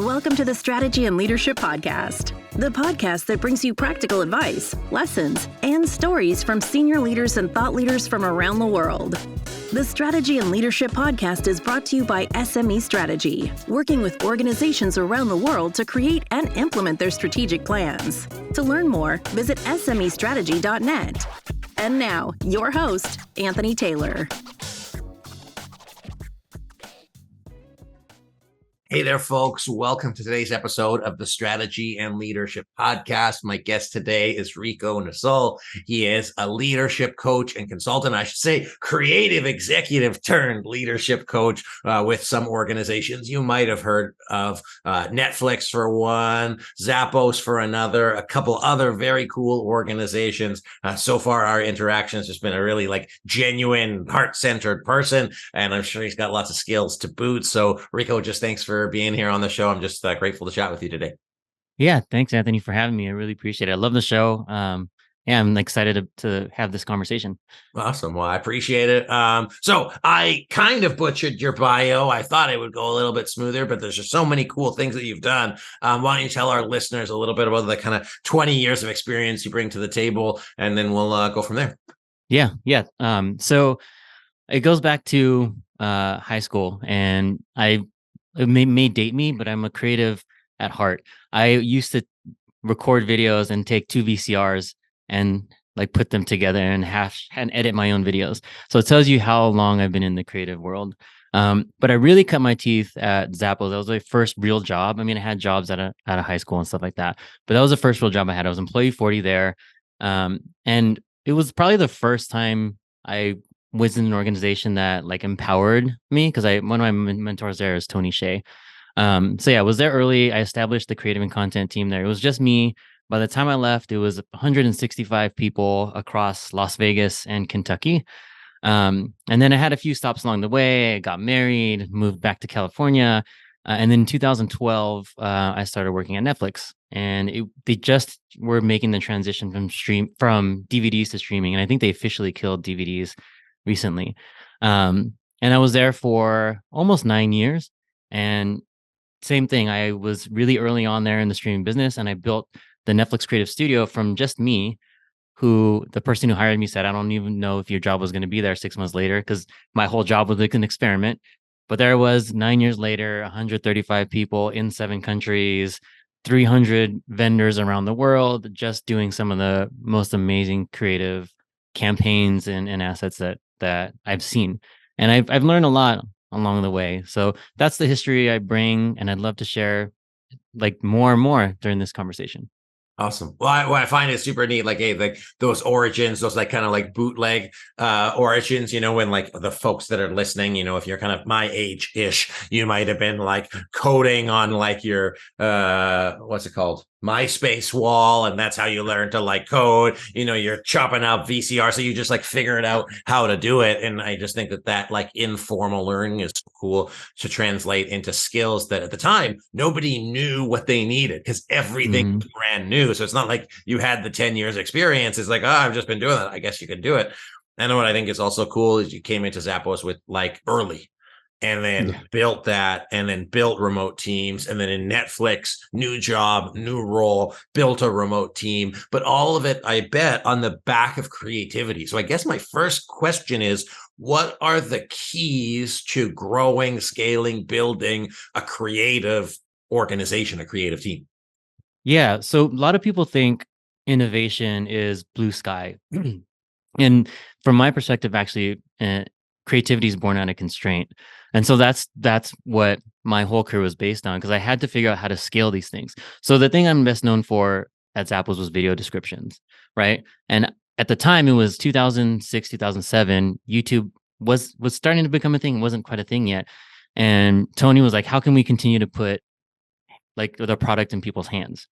Welcome to the Strategy and Leadership Podcast, the podcast that brings you practical advice, lessons, and stories from senior leaders and thought leaders from around the world. The Strategy and Leadership Podcast is brought to you by SME Strategy, working with organizations around the world to create and implement their strategic plans. To learn more, visit SMEstrategy.net. And now, your host, Anthony Taylor. Hey there, folks. Welcome to today's episode of the Strategy and Leadership Podcast. My guest today is Rico Nasol. He is a leadership coach and consultant, I should say, creative executive turned leadership coach with some organizations you might have heard of. Netflix for one, Zappos for another, a couple other very cool organizations. So far, our interactions has been a really genuine, heart-centered person, and I'm sure he's got lots of skills to boot. So, Rico, just thanks for being here on the show. I'm just grateful to chat with you today. Yeah, thanks, Anthony, for having me. I really appreciate it. I love the show. I'm excited to have this conversation. Awesome. Well, I appreciate it. So I kind of butchered your bio. I thought it would go a little bit smoother, but there's just so many cool things that you've done. Why don't you tell our listeners a little bit about the kind of 20 years of experience you bring to the table, and then we'll go from there. Yeah. So it goes back to high school, and it may date me, but I'm a creative at heart. I used to record videos and take two VCRs and put them together and edit my own videos. So it tells you how long I've been in the creative world. But I really cut my teeth at Zappos. That was my first real job. I mean, I had jobs at a high school and stuff like that, but that was the first real job I had. I was employee 40 there. And it was probably the first time I was in an organization that empowered me, because one of my mentors there is Tony Shea. I was there early. I established the creative and content team there. It was just me. By the time I left, it was 165 people across Las Vegas and Kentucky. And then I had a few stops along the way. I got married, moved back to California. And then in 2012, I started working at Netflix, and they just were making the transition from DVDs to streaming. And I think they officially killed DVDs recently. And I was there for almost 9 years. And same thing, I was really early on there in the streaming business, and I built the Netflix creative studio from just me, who the person who hired me said, I don't even know if your job was going to be there 6 months later, because my whole job was an experiment. But there was 9 years later, 135 people in 7 countries, 300 vendors around the world, just doing some of the most amazing creative campaigns and assets that I've seen. And I've learned a lot along the way. So that's the history I bring, and I'd love to share more and more during this conversation. Awesome. Well, I find it super neat, those origins, those kind of bootleg origins, when the folks that are listening, if you're kind of my age-ish, you might have been coding on your, what's it called? MySpace wall, and that's how you learn to code. You're chopping up VCR, so you just figuring out how to do it. And I just think that informal learning is cool to translate into skills that at the time nobody knew what they needed, because everything was brand new. So it's not like you had the 10 years experience. It's I've just been doing that, I guess you can do it. And what I think is also cool is you came into Zappos with early, and then built that, and then built remote teams. And then in Netflix, new job, new role, built a remote team. But all of it, I bet, on the back of creativity. So I guess my first question is, what are the keys to growing, scaling, building a creative organization, a creative team? Yeah. So a lot of people think innovation is blue sky. And from my perspective, actually, creativity is born out of constraint. And so that's what my whole career was based on, because I had to figure out how to scale these things. So the thing I'm best known for at Zappos was video descriptions, right? And at the time, it was 2006, 2007. YouTube was starting to become a thing. It wasn't quite a thing yet. And Tony was like, how can we continue to put the product in people's hands?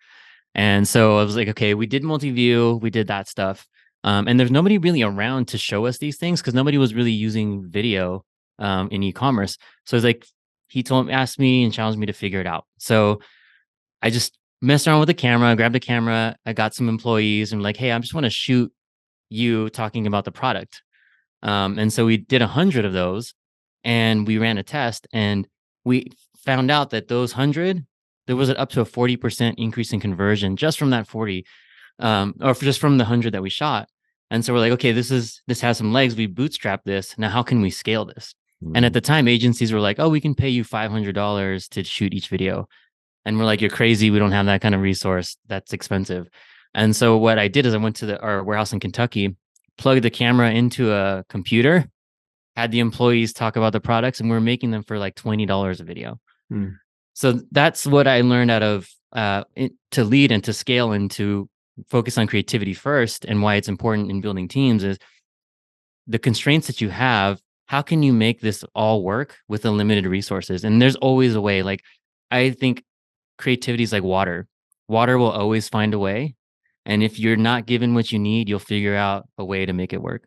And so I was like, okay, we did multi-view, we did that stuff. And there's nobody really around to show us these things, because nobody was really using video in e-commerce. So it's he asked me and challenged me to figure it out. So I just messed around with the camera, grabbed a camera. I got some employees and hey, I just want to shoot you talking about the product. And so we did 100 of those, and we ran a test, and we found out that those 100, there was up to a 40% increase in conversion just from that 40, or just from the 100 that we shot. And so we're like, okay, this has some legs. We bootstrap this. Now, how can we scale this? And at the time, agencies were like, oh, we can pay you $500 to shoot each video. And we're like, you're crazy. We don't have that kind of resource. That's expensive. And so what I did is I went to our warehouse in Kentucky, plugged the camera into a computer, had the employees talk about the products, and we're making them for like $20 a video. So that's what I learned out of to lead and to scale and to focus on creativity first, and why it's important in building teams is the constraints that you have. How can you make this all work with the limited resources? And there's always a way. Like, I think creativity is like water. Water will always find a way. And if you're not given what you need, you'll figure out a way to make it work.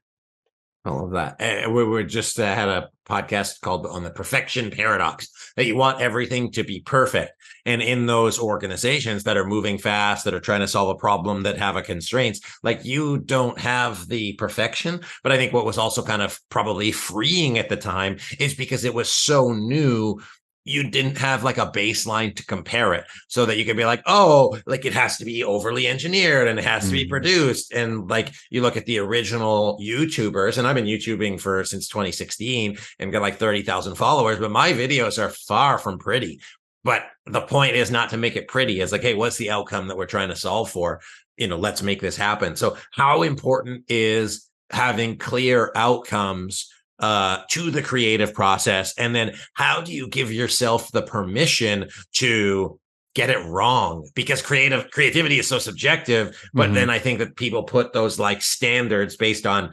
I love that. We just had a podcast called On the Perfection Paradox, that you want everything to be perfect. And in those organizations that are moving fast, that are trying to solve a problem, that have a constraints, like, you don't have the perfection. But I think what was also kind of probably freeing at the time is because it was so new, you didn't have like a baseline to compare it, so that you could be like, oh, like, it has to be overly engineered and it has to be produced. And like, you look at the original YouTubers, and I've been YouTubing since 2016 and got like 30,000 followers, but my videos are far from pretty. But the point is not to make it pretty. It's like, hey, what's the outcome that we're trying to solve for? Let's make this happen. So how important is having clear outcomes to the creative process? And then how do you give yourself the permission to get it wrong? Because creativity is so subjective, but then I think that people put those like standards based on,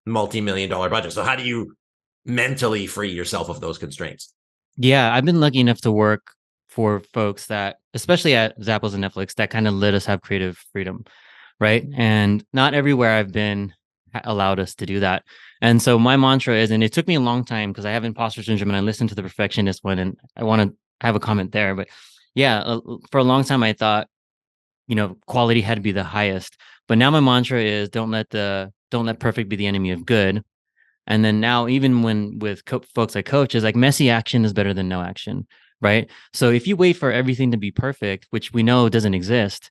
multi-million-dollar budgets. So how do you mentally free yourself of those constraints? Yeah, I've been lucky enough to work for folks that, especially at Zappos and Netflix, that kind of let us have creative freedom, right? And not everywhere I've been allowed us to do that. And so my mantra is, and it took me a long time because I have imposter syndrome and I listened to the perfectionist one, and I want to have a comment there. But yeah, for a long time I thought, quality had to be the highest. But now my mantra is, don't let perfect be the enemy of good. And then now, even when with folks I coach, is like, messy action is better than no action, right? So if you wait for everything to be perfect, which we know doesn't exist,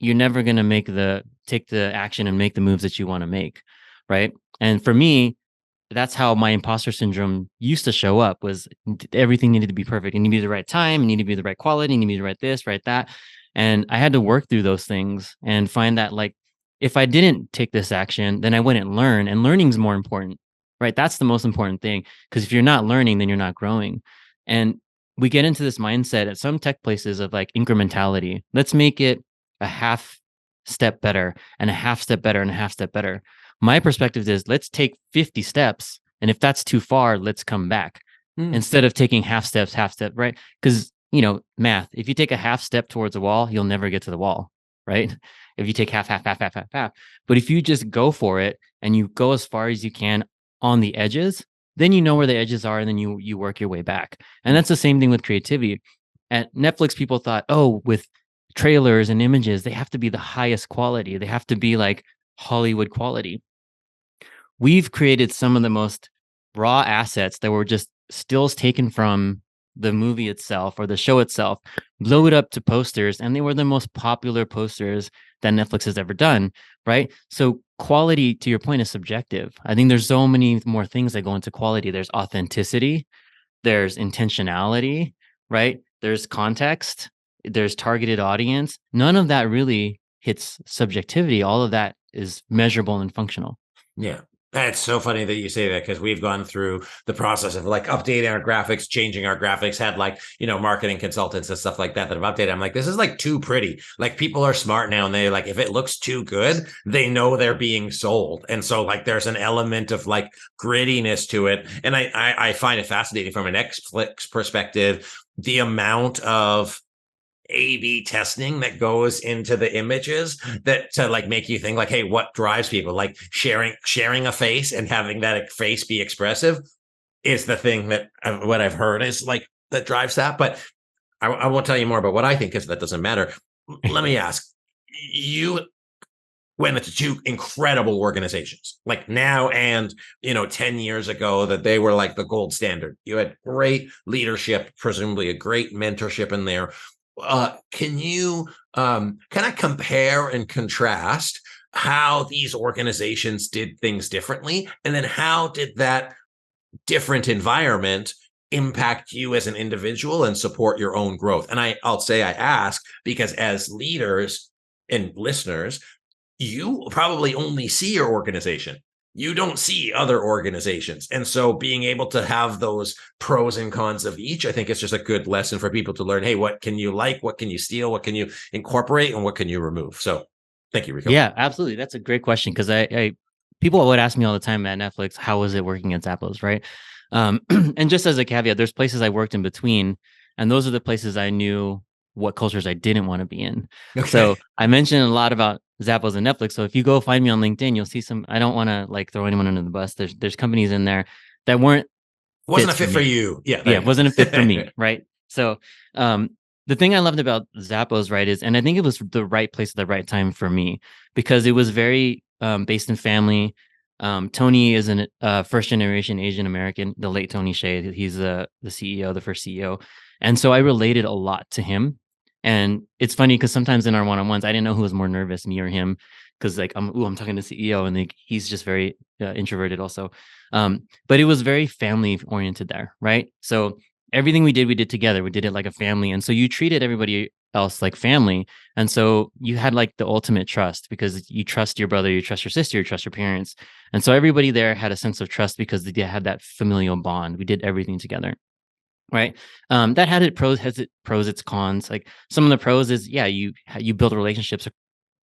you're never going to take the action and make the moves that you want to make, right? And for me, that's how my imposter syndrome used to show up, was everything needed to be perfect. It needed to be the right time, it needed to be the right quality, it needed to be the right this, right that. And I had to work through those things and find that, like, if I didn't take this action, then I wouldn't learn. And learning's more important, right? That's the most important thing. Because if you're not learning, then you're not growing. And we get into this mindset at some tech places of like incrementality. Let's make it a half step better and a half step better and a half step better. My perspective is, let's take 50 steps. And if that's too far, let's come back instead of taking half step, right? Because, math, if you take a half step towards a wall, you'll never get to the wall, right? If you take half. But if you just go for it and you go as far as you can on the edges, then you know where the edges are, and then you work your way back. And that's the same thing with creativity. At Netflix, people thought, oh, with trailers and images, they have to be the highest quality. They have to be like Hollywood quality. We've created some of the most raw assets that were just stills taken from the movie itself or the show itself, blow it up to posters, and they were the most popular posters that Netflix has ever done, right? So quality, to your point, is subjective. I think there's so many more things that go into quality. There's authenticity, there's intentionality, right? There's context, there's targeted audience. None of that really hits subjectivity. All of that is measurable and functional. Yeah. That's so funny that you say that, because we've gone through the process of like updating our graphics, changing our graphics, had like, marketing consultants and stuff like that have updated. I'm like, this is like too pretty. Like, people are smart now, and they like, if it looks too good, they know they're being sold. And so like, there's an element of like grittiness to it. And I find it fascinating from an Netflix perspective, the amount of A/B testing that goes into the images that to like make you think like, hey, what drives people? Like sharing a face and having that face be expressive is the thing that what I've heard is like that drives that. But I won't tell you more about what I think, because that doesn't matter. Let me ask, you went into two incredible organizations, like now and 10 years ago, that they were like the gold standard. You had great leadership, presumably a great mentorship in there. Can you kind of compare and contrast how these organizations did things differently? And then how did that different environment impact you as an individual and support your own growth? And I'll say I ask because as leaders and listeners, you probably only see your organization. You don't see other organizations. And so being able to have those pros and cons of each, I think it's just a good lesson for people to learn, hey, what can you like? What can you steal? What can you incorporate? And what can you remove? So thank you, Rico. Yeah, absolutely. That's a great question because I people would ask me all the time at Netflix, how was it working at Zappos, right? And just as a caveat, there's places I worked in between, and those are the places I knew what cultures I didn't want to be in. Okay. So I mentioned a lot about Zappos and Netflix. So if you go find me on LinkedIn, you'll see some. I don't want to like throw anyone under the bus. There's companies in there that weren't wasn't a fits fit for you. Yeah. yeah, it wasn't a fit for me, right? So the thing I loved about Zappos, right, is, and I think it was the right place at the right time for me because it was very based in family. Tony is a first generation Asian American, the late Tony Hsieh. He's the CEO, the first CEO, and so I related a lot to him. And it's funny because sometimes in our one-on-ones, I didn't know who was more nervous, me or him, because like I'm talking to the CEO, and he's just very introverted also. But it was very family oriented there, right? So everything we did together. We did it like a family. And so you treated everybody else like family. And so you had like the ultimate trust because you trust your brother, you trust your sister, you trust your parents. And so everybody there had a sense of trust because they had that familial bond. We did everything together. Right. That had its pros, its cons. Like some of the pros is, yeah, you build relationships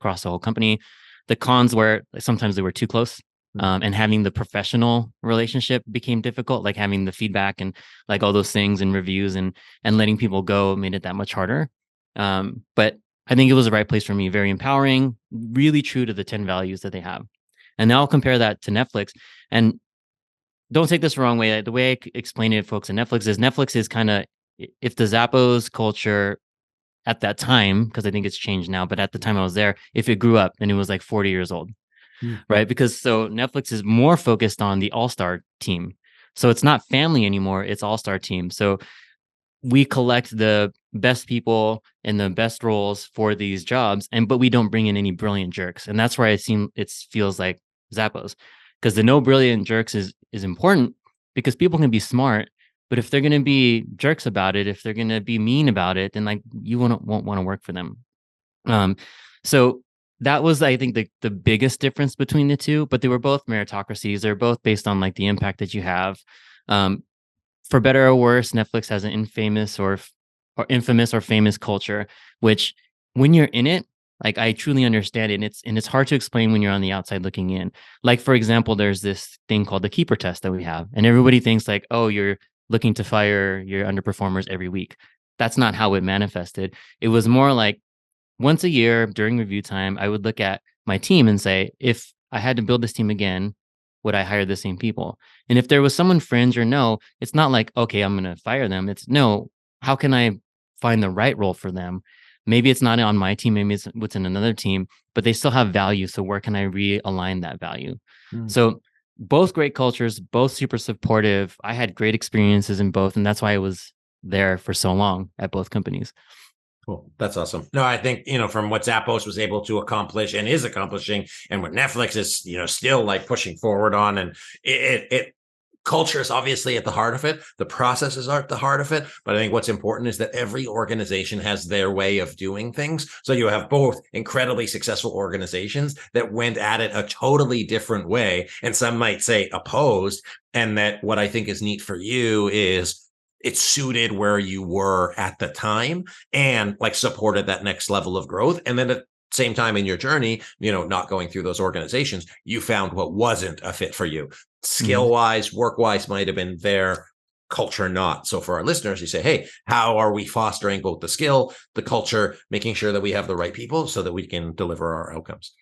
across the whole company. The cons were sometimes they were too close. And having the professional relationship became difficult, like having the feedback and like all those things and reviews and letting people go made it that much harder. But I think it was the right place for me. Very empowering, really true to the 10 values that they have. And now I'll compare that to Netflix. And don't take this the wrong way. The way I explain it to folks at Netflix is kind of if the Zappos culture at that time, because I think it's changed now, but at the time I was there, if it grew up and it was like 40 years old. Right. Because so Netflix is more focused on the all-star team. So it's not family anymore. It's all-star team. So we collect the best people in the best roles for these jobs. But we don't bring in any brilliant jerks. And that's where it feels like Zappos, because the no brilliant jerks is important because people can be smart. But if they're going to be jerks about it, if they're going to be mean about it, then like you won't want to work for them. So that was, I think, the biggest difference between the two, but they were both meritocracies. They're both based on like the impact that you have. For better or worse, Netflix has an infamous or famous culture, which when you're in it, like I truly understand it. And it's hard to explain when you're on the outside looking in. Like, for example, there's this thing called the keeper test that we have. And everybody thinks like, oh, you're looking to fire your underperformers every week. That's not how it manifested. It was more like, once a year during review time, I would look at my team and say, if I had to build this team again, would I hire the same people? And if there was someone fringe or no, it's not like, okay, I'm going to fire them. It's no, how can I find the right role for them? Maybe it's not on my team, maybe it's within another team, but they still have value. So where can I realign that value? So both great cultures, both super supportive. I had great experiences in both. And that's why I was there for so long at both companies. Cool. That's awesome. No, I think, from what Zappos was able to accomplish and is accomplishing and what Netflix is, still like pushing forward on, and it culture is obviously at the heart of it. The processes are at the heart of it. But I think what's important is that every organization has their way of doing things. So you have both incredibly successful organizations that went at it a totally different way. And some might say opposed. And that what I think is neat for you is it suited where you were at the time and like supported that next level of growth. And then at the same time in your journey, not going through those organizations, you found what wasn't a fit for you. Skill wise, work wise might have been there, culture not. So for our listeners, you say, hey, how are we fostering both the skill, the culture, making sure that we have the right people so that we can deliver our outcomes?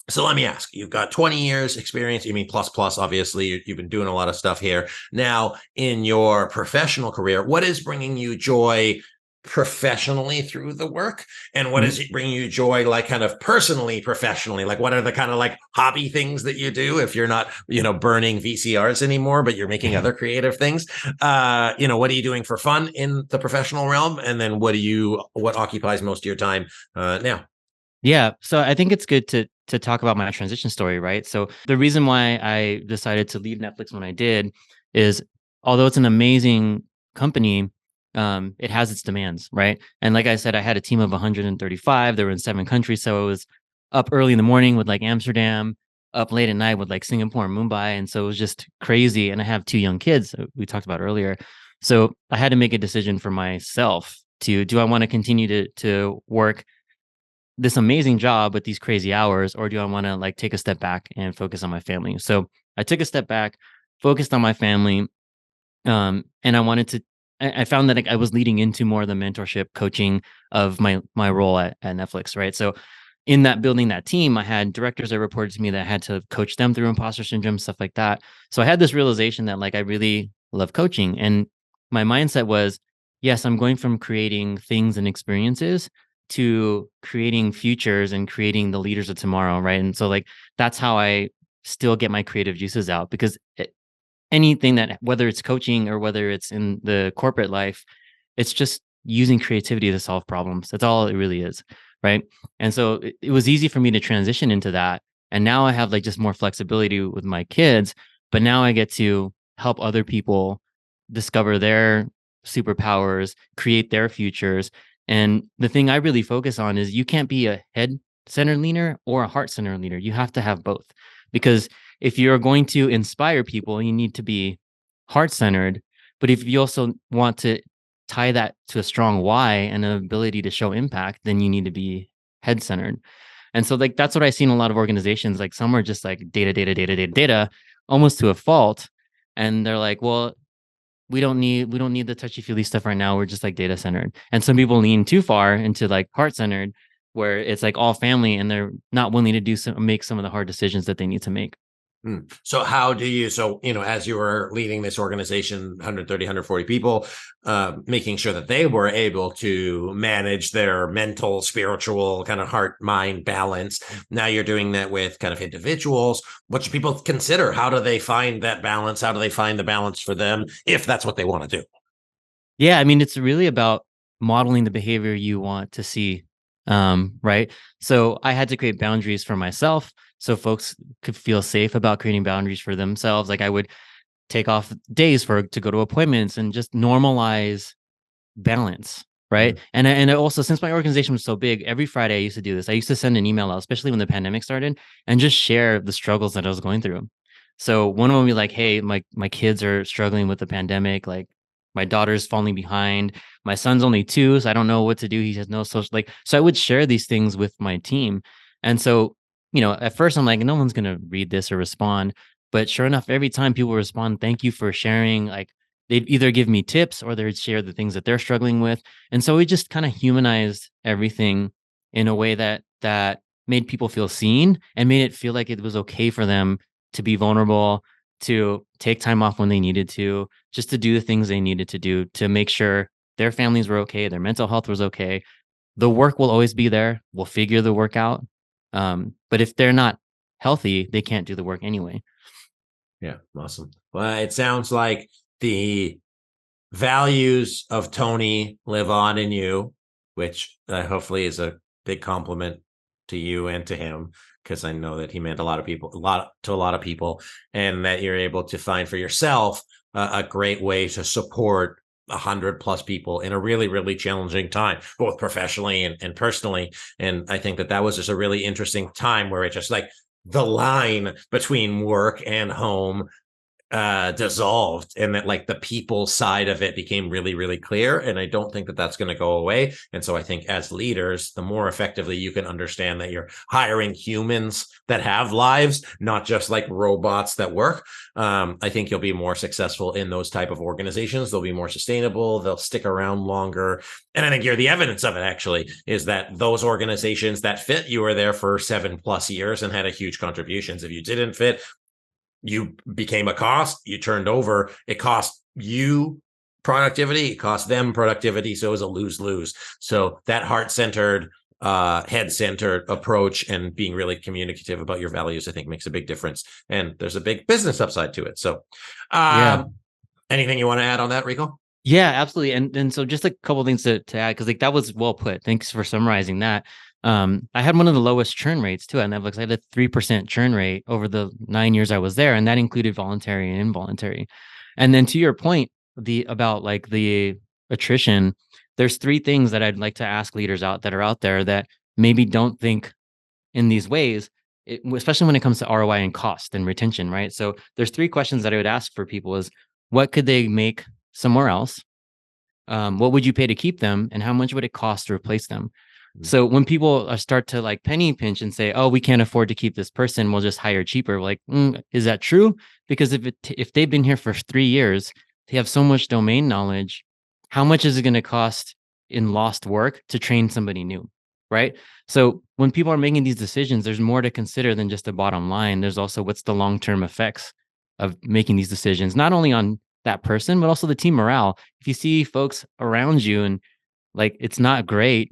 So let me ask, you've got 20 years experience, you mean plus, obviously, you've been doing a lot of stuff here. Now, in your professional career, what is bringing you joy professionally through the work, and what does it bring you joy, like kind of personally, professionally? Like, what are the kind of like hobby things that you do if you're not, burning VCRs anymore, but you're making other creative things? What are you doing for fun in the professional realm? And then what occupies most of your time now? Yeah. So I think it's good to talk about my transition story, right? So the reason why I decided to leave Netflix when I did is, although it's an amazing company, it has its demands, right? And like I said, I had a team of 135. They were in 7 countries. So it was up early in the morning with like Amsterdam, up late at night with like Singapore and Mumbai. And so it was just crazy. And I have 2 young kids we talked about earlier. So I had to make a decision for myself do I want to continue to work this amazing job with these crazy hours, or do I want to like take a step back and focus on my family? So I took a step back, focused on my family, and I wanted to. I found that I was leading into more of the mentorship coaching of my role at Netflix, right? So in that building that team, I had directors that reported to me that I had to coach them through imposter syndrome, stuff like that. So I had this realization that like I really love coaching, and my mindset was, yes, I'm going from creating things and experiences to creating futures and creating the leaders of tomorrow, right? And so like that's how I still get my creative juices out, because anything that, whether it's coaching or whether it's in the corporate life, it's just using creativity to solve problems. That's all it really is, right? And so it was easy for me to transition into that. And now I have like just more flexibility with my kids, but now I get to help other people discover their superpowers, create their futures. And the thing I really focus on is you can't be a head centered leader or a heart centered leader. You have to have both, because if you're going to inspire people, you need to be heart centered. But if you also want to tie that to a strong why and an ability to show impact, then you need to be head centered. And so like that's what I see in a lot of organizations. Like some are just like data, data, data, data, data, almost to a fault. And they're like, well, we don't need the touchy feely stuff right now. We're just like data centered. And some people lean too far into like heart centered, where it's like all family and they're not willing to make some of the hard decisions that they need to make. So how do you, as you were leading this organization, 130, 140 people, making sure that they were able to manage their mental, spiritual kind of heart, mind balance. Now you're doing that with kind of individuals. What should people consider? How do they find that balance? How do they find the balance for them if that's what they want to do? Yeah, I mean, it's really about modeling the behavior you want to see, right? So I had to create boundaries for myself so folks could feel safe about creating boundaries for themselves. Like I would take off days to go to appointments and just normalize balance, right? And I also, since my organization was so big, every Friday I used to do this. I used to send an email out, especially when the pandemic started, and just share the struggles that I was going through. So one of them would be like, "Hey, my kids are struggling with the pandemic. Like my daughter's falling behind. My son's only 2, so I don't know what to do. He has no social like." So I would share these things with my team, and so at first I'm like, no one's gonna read this or respond, but sure enough, every time people respond, "Thank you for sharing," like they'd either give me tips or they'd share the things that they're struggling with. And so we just kind of humanized everything in a way that made people feel seen and made it feel like it was okay for them to be vulnerable, to take time off when they needed to, just to do the things they needed to do to make sure their families were okay, their mental health was okay. The work will always be there. We'll figure the work out. But if they're not healthy, they can't do the work anyway. Yeah, awesome. Well, it sounds like the values of Tony live on in you, which hopefully is a big compliment to you and to him, because I know that he meant a lot to a lot of people, and that you're able to find for yourself a great way to support 100+ people in a really, really challenging time, both professionally and personally. And I think that was just a really interesting time where it just like the line between work and home dissolved, and that like the people side of it became really, really clear. And I don't think that that's going to go away. And so I think as leaders, the more effectively you can understand that you're hiring humans that have lives, not just like robots that work, I think you'll be more successful in those type of organizations. They'll be more sustainable. They'll stick around longer. And I think you're the evidence of it, actually, is that those organizations that fit, you were there for 7+ years and had a huge contributions. If you didn't fit, you became a cost, you turned over, it cost you productivity, it costs them productivity. So it's a lose-lose. So that heart-centered, head-centered approach and being really communicative about your values, I think makes a big difference. And there's a big business upside to it. So anything you want to add on that, Rico? Yeah, absolutely. And so just a couple of things to add, because like that was well put. Thanks for summarizing that. I had one of the lowest churn rates too at Netflix. I had a 3% churn rate over the 9 years I was there, and that included voluntary and involuntary. And then to your point, about like the attrition, there's 3 things that I'd like to ask leaders out there that maybe don't think in these ways, especially when it comes to ROI and cost and retention, right? So there's 3 questions that I would ask for people is, what could they make somewhere else? What would you pay to keep them? And how much would it cost to replace them? So when people start to like penny pinch and say, oh, we can't afford to keep this person, we'll just hire cheaper. Like, is that true? Because if they've been here for 3 years, they have so much domain knowledge. How much is it going to cost in lost work to train somebody new? Right. So when people are making these decisions, there's more to consider than just the bottom line. There's also what's the long-term effects of making these decisions, not only on that person, but also the team morale. If you see folks around you and like it's not great,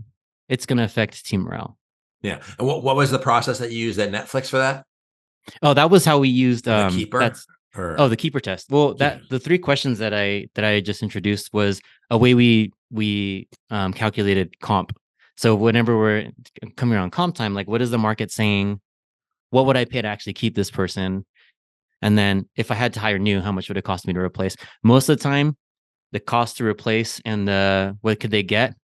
it's going to affect team morale. Yeah. And what was the process that you used at Netflix for that? Oh, that was how we used the keeper. The keeper test. Well, the 3 questions that I just introduced was a way we calculated comp. So whenever we're coming around comp time, like what is the market saying? What would I pay to actually keep this person? And then if I had to hire new, how much would it cost me to replace? Most of the time, the cost to replace and the what could they get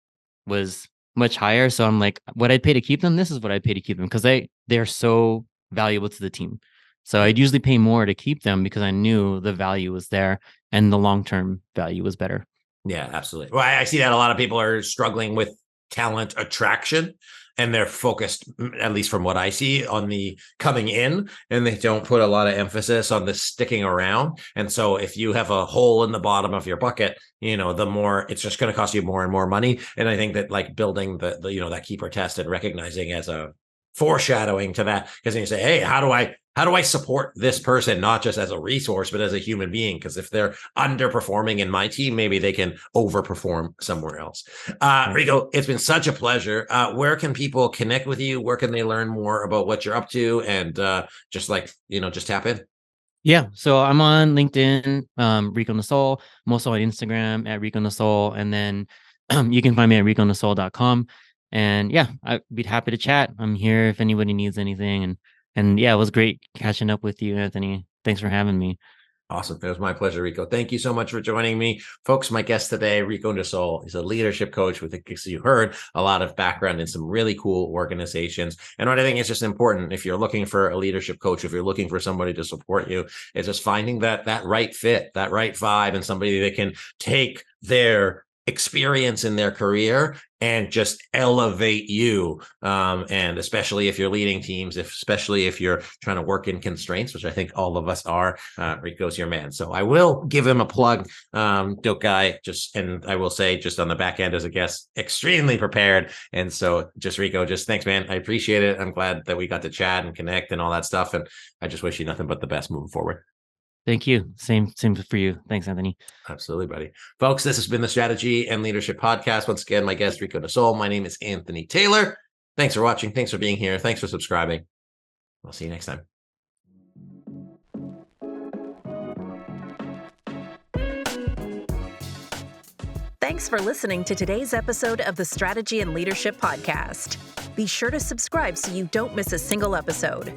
was much higher. So I'm like, what I'd pay to keep them, this is what I'd pay to keep them, because they're so valuable to the team. So I'd usually pay more to keep them because I knew the value was there and the long-term value was better. Yeah, absolutely. Well, I see that a lot of people are struggling with talent attraction, and they're focused, at least from what I see, on the coming in, and they don't put a lot of emphasis on the sticking around. And so if you have a hole in the bottom of your bucket, the more it's just going to cost you more and more money. And I think that like building the that keeper test and recognizing as a foreshadowing to that, because then you say, hey, how do I support this person, not just as a resource, but as a human being? Because if they're underperforming in my team, maybe they can overperform somewhere else. Rico, it's been such a pleasure. Where can people connect with you? Where can they learn more about what you're up to? And just tap in. Yeah. So I'm on LinkedIn, Rico Nasol. I'm also on Instagram at Rico Nasol. And then you can find me at riconasol.com. And yeah, I'd be happy to chat. I'm here if anybody needs anything. And yeah, it was great catching up with you, Anthony. Thanks for having me. Awesome. It was my pleasure, Rico. Thank you so much for joining me. Folks, my guest today, Rico Nasol, is a leadership coach with, as you heard, a lot of background in some really cool organizations. And what I think is just important, if you're looking for a leadership coach, if you're looking for somebody to support you, is just finding that right fit, that right vibe, and somebody that can take their experience in their career and just elevate you. And especially if you're leading teams, especially if you're trying to work in constraints, which I think all of us are, Rico's your man. So I will give him a plug. Dope guy, and I will say just on the back end as a guest, extremely prepared. And so Rico, thanks, man. I appreciate it. I'm glad that we got to chat and connect and all that stuff. And I just wish you nothing but the best moving forward. Thank you. Same for you. Thanks, Anthony. Absolutely, buddy. Folks, this has been the Strategy and Leadership Podcast. Once again, my guest, Rico Nasol. My name is Anthony Taylor. Thanks for watching. Thanks for being here. Thanks for subscribing. I'll see you next time. Thanks for listening to today's episode of the Strategy and Leadership Podcast. Be sure to subscribe so you don't miss a single episode.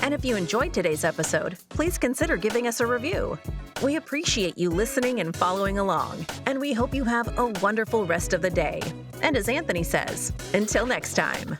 And if you enjoyed today's episode, please consider giving us a review. We appreciate you listening and following along, and we hope you have a wonderful rest of the day. And as Anthony says, until next time.